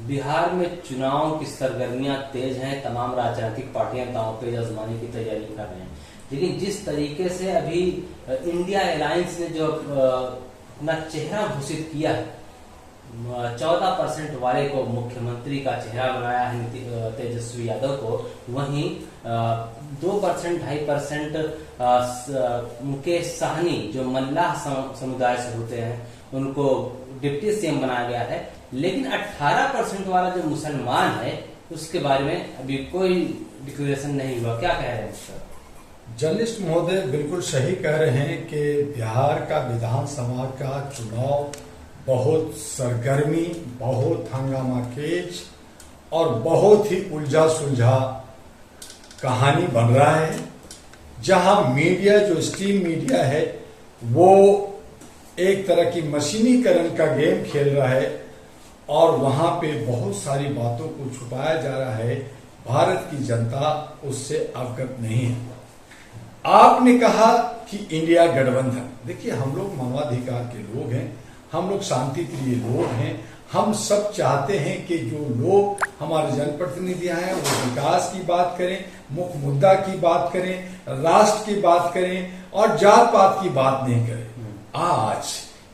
बिहार में चुनाव की सरगर्मियां तेज हैं। तमाम राजनीतिक पार्टियां दांव पेच आजमाने की तैयारी कर रहे हैं, लेकिन जिस तरीके से अभी इंडिया अलायंस ने जो अपना चेहरा घोषित किया है, 14% वाले को मुख्यमंत्री का चेहरा बनाया है तेजस्वी यादव को, वहीं 2% 2.5% मुकेश साहनी जो मल्लाह समुदाय से होते हैं उनको डिप्टी सीएम बनाया गया है। लेकिन 18% वाला जो मुसलमान है उसके बारे में अभी कोई डिक्लेरेशन नहीं हुआ। क्या कह रहे हैं सर? जर्नलिस्ट महोदय बिल्कुल सही कह रहे हैं कि बिहार का विधानसभा का चुनाव बहुत सरगर्मी, बहुत हंगामा खेज और बहुत ही उलझा सुलझा कहानी बन रहा है, जहां मीडिया जो स्ट्रीम मीडिया है वो एक तरह की मशीनीकरण का गेम खेल रहा है और वहां पे बहुत सारी बातों को छुपाया जा रहा है। भारत की जनता उससे अवगत नहीं है। आपने कहा कि इंडिया गठबंधन, देखिए हम लोग मानवाधिकार के लोग हैं, हम लोग शांति प्रिय लोग हैं। हम सब चाहते हैं कि जो लोग हमारे जनप्रतिनिधियां हैं वो विकास की बात करें, मुख्य मुद्दा की बात करें, राष्ट्र की बात करें और जात पात की बात नहीं करें। आज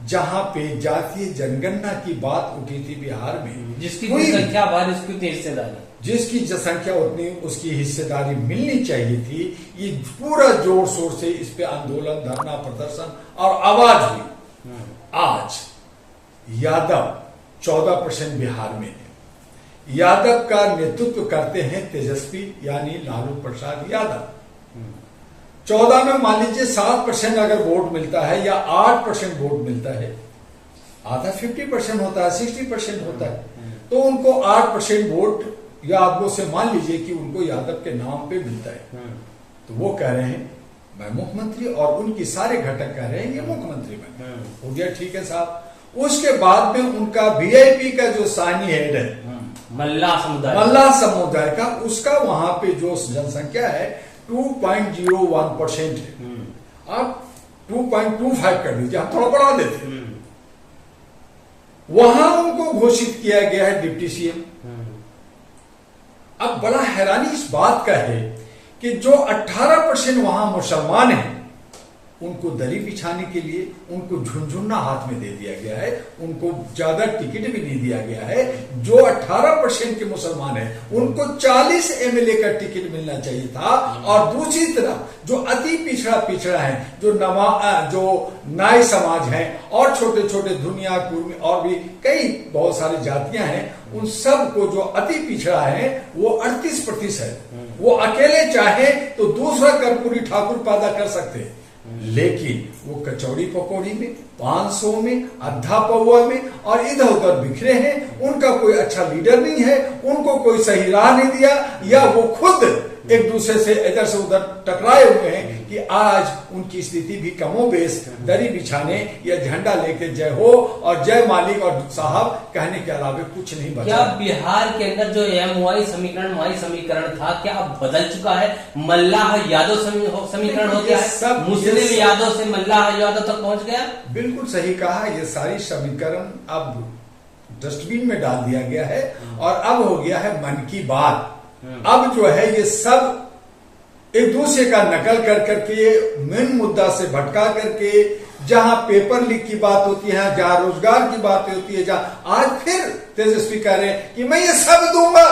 जहां पे जातीय जनगणना की बात उठी थी बिहार में, जिसकी संख्या बार उसकी हिस्सेदारी, जिसकी जनसंख्या उतनी उसकी हिस्सेदारी मिलनी चाहिए थी, ये पूरा जोर शोर से इस पे आंदोलन, धरना, प्रदर्शन और आवाज हुई। आज यादव 14% बिहार में है। यादव का नेतृत्व करते हैं तेजस्वी यानी लालू प्रसाद यादव। 14 में मान लीजिए 7% अगर वोट मिलता है या 8% वोट मिलता है, आधा 50% होता है, 60% होता है, तो उनको 8% वोट यादवों से मान लीजिए कि उनको यादव के नाम पे मिलता है। तो वो कह रहे हैं मैं मुख्यमंत्री, और उनकी सारे घटक कह रहे हैं ये मुख्यमंत्री बने। हो गया, ठीक है साहब। उसके बाद में उनका वीआईपी का जो सानी हेड है मल्लाह समुदाय का, उसका वहां पे जो जनसंख्या है 2.01% है। आप 2.25 कर दीजिए, आप थोड़ा बढ़ा देते हैं। वहां उनको घोषित किया गया है डिप्टी सीएम। अब बड़ा हैरानी इस बात का है कि जो 18% वहां मुसलमान हैं उनको दरी बिछाने के लिए उनको झुनझुना हाथ में दे दिया गया है, उनको ज्यादा टिकट भी नहीं दिया गया है। जो 18% के मुसलमान हैं उनको 40 एमएलए का टिकट मिलना चाहिए था। और दूसरी तरफ जो अति पिछड़ा है, जो नाई समाज है और छोटे छोटे धुनिया कुर्मी और भी कई बहुत सारी जातियां हैं, उन सब को जो अति पिछड़ा है वो 38% है। वो अकेले चाहे तो दूसरा कर्पूरी ठाकुर पैदा कर सकते हैं, लेकिन वो कचौड़ी पकौड़ी में, 500 में, अद्धा पौवा में और इधर उधर बिखरे हैं। उनका कोई अच्छा लीडर नहीं है, उनको कोई सही राह नहीं दिया, या वो खुद एक दूसरे से इधर से उधर टकराए हुए हैं कि आज उनकी स्थिति भी कमोबेश दरी बिछाने या झंडा लेके जय हो और जय मालिक और साहब कहने के अलावा कुछ नहीं बचा। क्या बिहार के अंदर जो एमवाई समीकरण था क्या अब बदल चुका है? मल्लाह यादव समीकरण हो गया है, मुस्लिम यादव से मल्लाह यादव तक पहुंच गया। बिल्कुल सही कहा, ये सारी समीकरण अब डस्टबिन में डाल दिया गया है और अब हो गया है मन की बात। अब जो है ये सब एक दूसरे का नकल कर करके, मेन मुद्दा से भटका करके, जहां पेपर लीक की बात होती है, जहां रोजगार की बात होती है, जहां आज फिर तेजस्वी कह रहे हैं कि मैं ये सब दूंगा,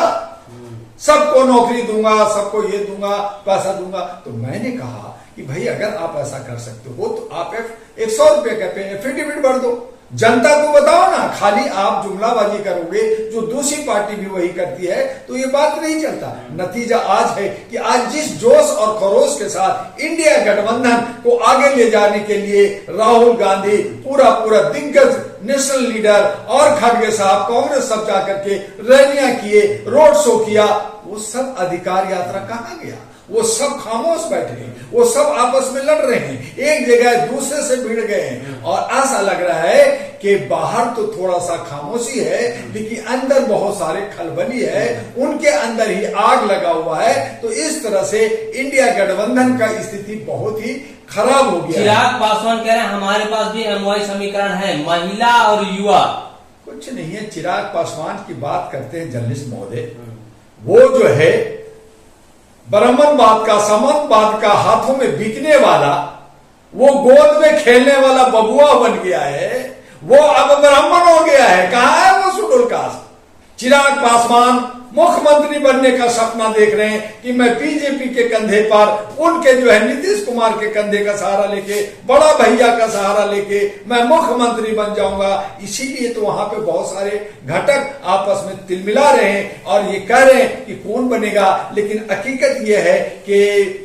सबको नौकरी दूंगा, सबको ये दूंगा, पैसा दूंगा। तो मैंने कहा कि भाई अगर आप ऐसा कर सकते हो तो आप 100 रुपए का एफिडेविट भर दो, जनता को बताओ ना। खाली आप जुमलाबाजी करोगे, जो दूसरी पार्टी भी वही करती है, तो ये बात नहीं चलता। नतीजा आज है कि आज जिस जोश और खरोश के साथ इंडिया गठबंधन को आगे ले जाने के लिए राहुल गांधी पूरा दिग्गज नेशनल लीडर और खड़गे साहब कांग्रेस सब जाकर के रैलियां किए, रोड शो किया, वो सब अधिकार यात्रा कहां गया? वो सब खामोश बैठे हैं, वो सब आपस में लड़ रहे हैं, एक जगह दूसरे से भिड़ गए हैं। और ऐसा लग रहा है कि बाहर तो थोड़ा सा खामोशी है, लेकिन अंदर बहुत सारे खलबली है, उनके अंदर ही आग लगा हुआ है। तो इस तरह से इंडिया गठबंधन का स्थिति बहुत ही खराब हो गया। चिराग पासवान कह रहे हैं हमारे पास भी एमवाई समीकरण है, महिला और युवा। कोई कुछ नहीं है। चिराग पासवान की बात करते हैं जर्नलिस्ट महोदय, वो जो है ब्राह्मणवाद का, समाजवाद का हाथों में बिकने वाला, वो गोद में खेलने वाला बबुआ बन गया है, वो अब ब्राह्मण हो गया है। कहां है वो शेड्यूल कास्ट? चिराग पासवान मुख्यमंत्री बनने का सपना देख रहे हैं कि मैं बीजेपी के कंधे पर, उनके जो है नीतीश कुमार के कंधे का सहारा लेके, बड़ा भैया का सहारा लेके मैं मुख्यमंत्री बन जाऊंगा। इसीलिए तो वहां पे बहुत सारे घटक आपस में तिलमिला रहे हैं और ये कह रहे हैं कि कौन बनेगा। लेकिन हकीकत ये है कि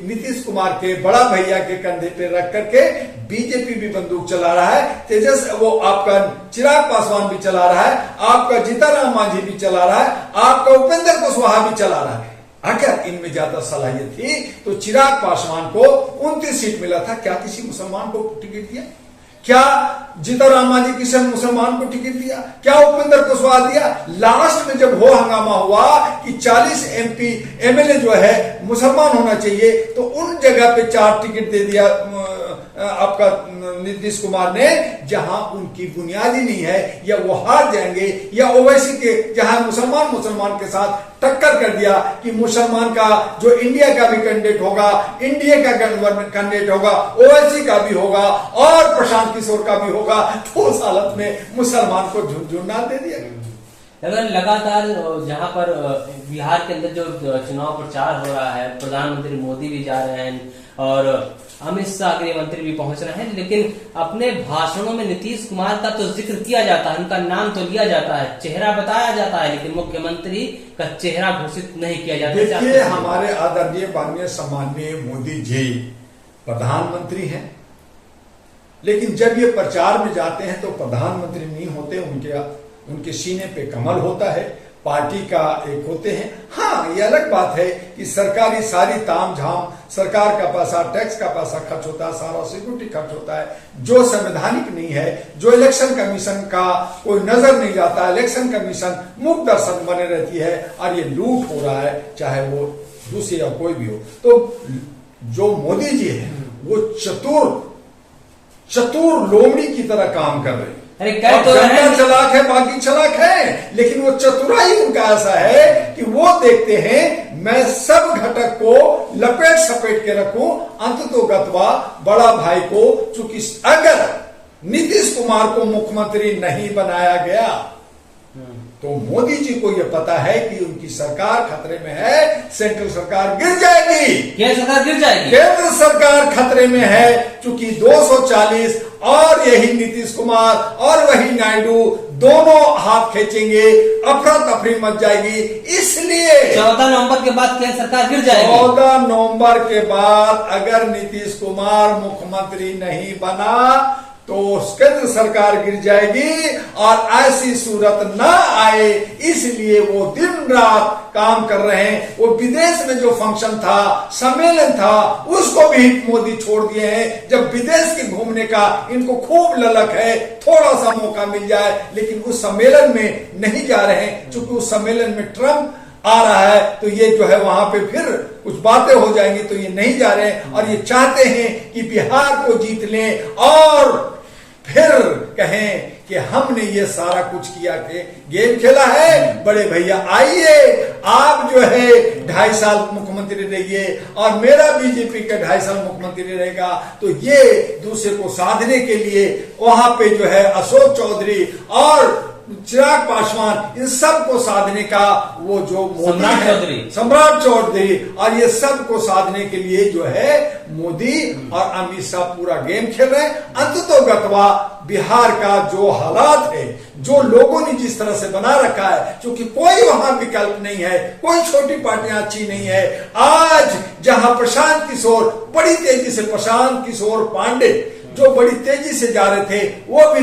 नीतीश कुमार के बड़ा भैया के कंधे पे रख करके बीजेपी भी बंदूक चला रहा है, तेजस वो आपका चिराग पासवान भी चला रहा है, आपका जीतनराम मांझी भी चला रहा है, आपका उपेंद्र कुशवाहा भी चला रहा है। अगर इनमें ज्यादा सलाहियत थी तो चिराग पासवान को 29 सीट मिला था, क्या किसी मुसलमान को टिकट दिया? क्या जीतनराम मांझी किसी मुसलमान को टिकट दिया? क्या उपेंद्र कुशवाहा दिया? लास्ट में जब हो हंगामा हुआ कि 40 MP MLA जो है मुसलमान होना चाहिए, तो उन जगह पे 4 टिकट दे दिया आपका नीतीश कुमार ने, जहां उनकी बुनियादी नहीं है, या वो हार जाएंगे, या ओवैसी के जहां मुसलमान के साथ टक्कर कर दिया कि मुसलमान का जो इंडिया का भी कैंडिडेट होगा, इंडिया का गवर्नमेंट कैंडिडेट होगा, ओवैसी का भी होगा और प्रशांत किशोर का भी होगा, तो उस हालत में मुसलमान को झुनझुना दे दिया। अगर लगातार जहां पर बिहार के अंदर जो चुनाव प्रचार हो रहा है, प्रधानमंत्री मोदी भी जा रहे हैं और अमित शाह गृह मंत्री भी पहुंच रहे हैं, लेकिन अपने भाषणों में नीतीश कुमार का तो जिक्र किया जाता है, उनका नाम तो लिया जाता है, चेहरा बताया जाता है, लेकिन मुख्यमंत्री का चेहरा घोषित नहीं किया जाता। देखिए, हमारे आदरणीय माननीय सम्माननीय मोदी जी प्रधानमंत्री हैं, लेकिन जब ये प्रचार में जाते हैं तो प्रधानमंत्री नहीं होते, उनके सीने पे कमल होता है, पार्टी का एक होते हैं। हाँ, ये अलग बात है कि सरकारी सारी तामझाम, सरकार का पैसा, टैक्स का पैसा खर्च होता है, सारा सिक्योरिटी खर्च होता है, जो संवैधानिक नहीं है, जो इलेक्शन कमीशन का कोई नजर नहीं जाता, इलेक्शन कमीशन मुख दर्शन बने रहती है और ये लूट हो रहा है, चाहे वो दूसरी या कोई भी हो। तो जो मोदी जी है वो चतुर लोमड़ी की तरह काम कर रहे हैं। अरे तो जनता चालाक है, बाकी चालाक है, लेकिन वो चतुराई उनका ऐसा है कि वो देखते हैं मैं सब घटक को लपेट सपेट के रखूं, अंततोगत्वा बड़ा भाई को, चूंकि अगर नीतीश कुमार को मुख्यमंत्री नहीं बनाया गया तो मोदी जी को यह पता है कि उनकी सरकार खतरे में है, सेंट्रल सरकार गिर जाएगी, केंद्र सरकार गिर जाएगी, केंद्र सरकार खतरे में है, चूंकि 240 और यही नीतीश कुमार और वही नायडू दोनों हाथ खींचेंगे, अफरा तफरी मच जाएगी। इसलिए 14 नवंबर के बाद केंद्र सरकार गिर जाएगी। 14 नवंबर के बाद अगर नीतीश कुमार मुख्यमंत्री नहीं बना तो केंद्र सरकार गिर जाएगी और ऐसी सूरत ना आए, इसलिए वो दिन रात काम कर रहे हैं। वो विदेश में जो फंक्शन था, सम्मेलन था, उसको भी मोदी छोड़ दिए हैं। जब विदेश के घूमने का इनको खूब ललक है, थोड़ा सा मौका मिल जाए, लेकिन उस सम्मेलन में नहीं जा रहे हैं, क्योंकि उस सम्मेलन में ट्रंप आ रहा है, तो ये जो है वहां पे फिर कुछ बातें हो जाएंगी, तो ये नहीं जा रहे हैं और ये चाहते हैं कि बिहार को जीत लें और फिर कहें कि हमने ये सारा कुछ किया के गेम खेला है। बड़े भैया आइए, आप जो है 2.5 साल मुख्यमंत्री रहिए और मेरा बीजेपी का 2.5 साल मुख्यमंत्री रहेगा, तो ये दूसरे को साधने के लिए वहां पे जो है अशोक चौधरी और चिराग पासवान, इन सब को साधने का वो जो सम्राट चौधरी और ये सब को साधने के लिए जो है मोदी और अमित शाह पूरा गेम खेल रहे हैं। अंततोगत्वा बिहार का जो हालात है, जो लोगों ने जिस तरह से बना रखा है, क्योंकि कोई वहां विकल्प नहीं है, कोई छोटी पार्टियां अच्छी नहीं है। आज जहां प्रशांत किशोर बड़ी तेजी से, प्रशांत किशोर पांडे जो बड़ी तेजी से जा रहे थे, वो भी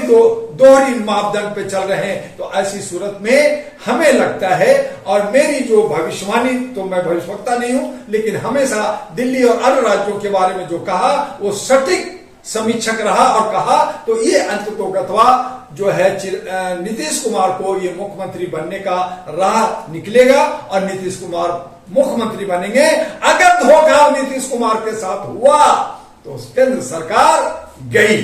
दोहरी मापदंड पे चल रहे हैं। तो ऐसी सूरत में हमें लगता है, और मेरी जो भविष्यवाणी, तो मैं भविष्यवक्ता नहीं हूं, लेकिन हमेशा दिल्ली और अन्य राज्यों के बारे में जो कहा वो सटीक समीक्षक रहा और कहा, तो ये अंततोगत्वा जो है नीतीश कुमार को ये मुख्यमंत्री बनने का राह निकलेगा और नीतीश कुमार मुख्यमंत्री बनेंगे। अगर धोखा नीतीश कुमार के साथ हुआ तो केंद्र सरकार गई।